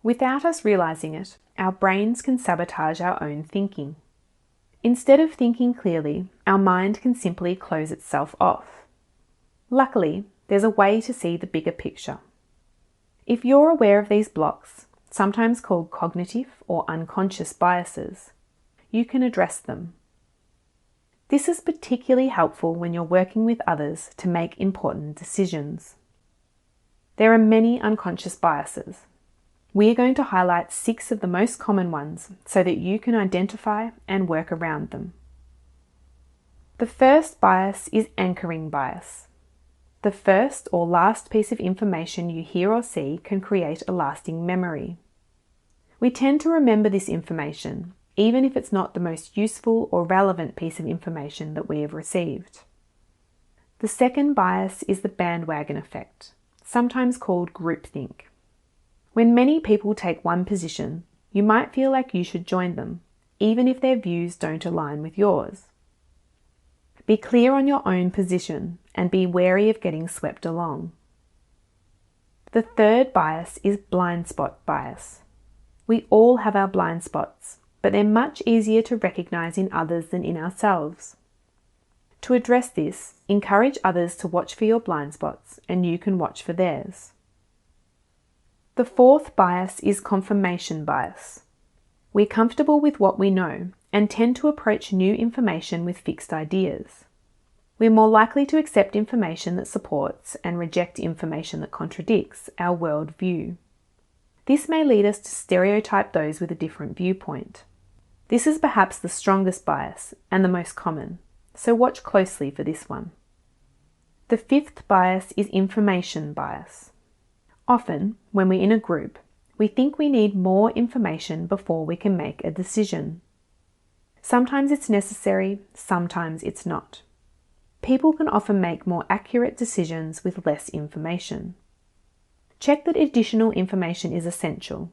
Without us realizing it, our brains can sabotage our own thinking. Instead of thinking clearly, our mind can simply close itself off. Luckily, there's a way to see the bigger picture. If you're aware of these blocks, sometimes called cognitive or unconscious biases, you can address them. This is particularly helpful when you're working with others to make important decisions. There are many unconscious biases. We are going to highlight 6 of the most common ones so that you can identify and work around them. The first bias is anchoring bias. The first or last piece of information you hear or see can create a lasting memory. We tend to remember this information, even if it's not the most useful or relevant piece of information that we have received. The second bias is the bandwagon effect, sometimes called groupthink. When many people take one position, you might feel like you should join them, even if their views don't align with yours. Be clear on your own position and be wary of getting swept along. The third bias is blind spot bias. We all have our blind spots, but they're much easier to recognize in others than in ourselves. To address this, encourage others to watch for your blind spots and you can watch for theirs. The fourth bias is confirmation bias. We're comfortable with what we know and tend to approach new information with fixed ideas. We're more likely to accept information that supports and reject information that contradicts our worldview. This may lead us to stereotype those with a different viewpoint. This is perhaps the strongest bias and the most common, so watch closely for this one. The fifth bias is information bias. Often, when we're in a group, we think we need more information before we can make a decision. Sometimes it's necessary, sometimes it's not. People can often make more accurate decisions with less information. Check that additional information is essential.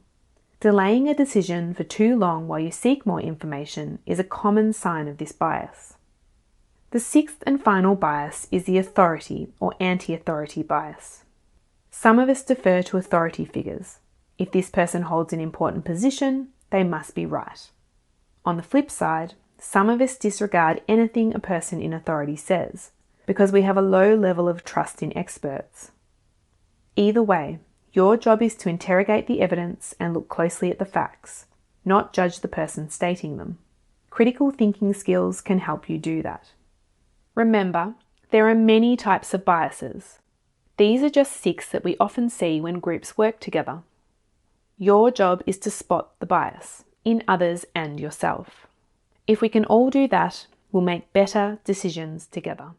Delaying a decision for too long while you seek more information is a common sign of this bias. The sixth and final bias is the authority or anti-authority bias. Some of us defer to authority figures. If this person holds an important position, they must be right. On the flip side, some of us disregard anything a person in authority says because we have a low level of trust in experts. Either way, your job is to interrogate the evidence and look closely at the facts, not judge the person stating them. Critical thinking skills can help you do that. Remember, there are many types of biases. These are just 6 that we often see when groups work together. Your job is to spot the bias in others and yourself. If we can all do that, we'll make better decisions together.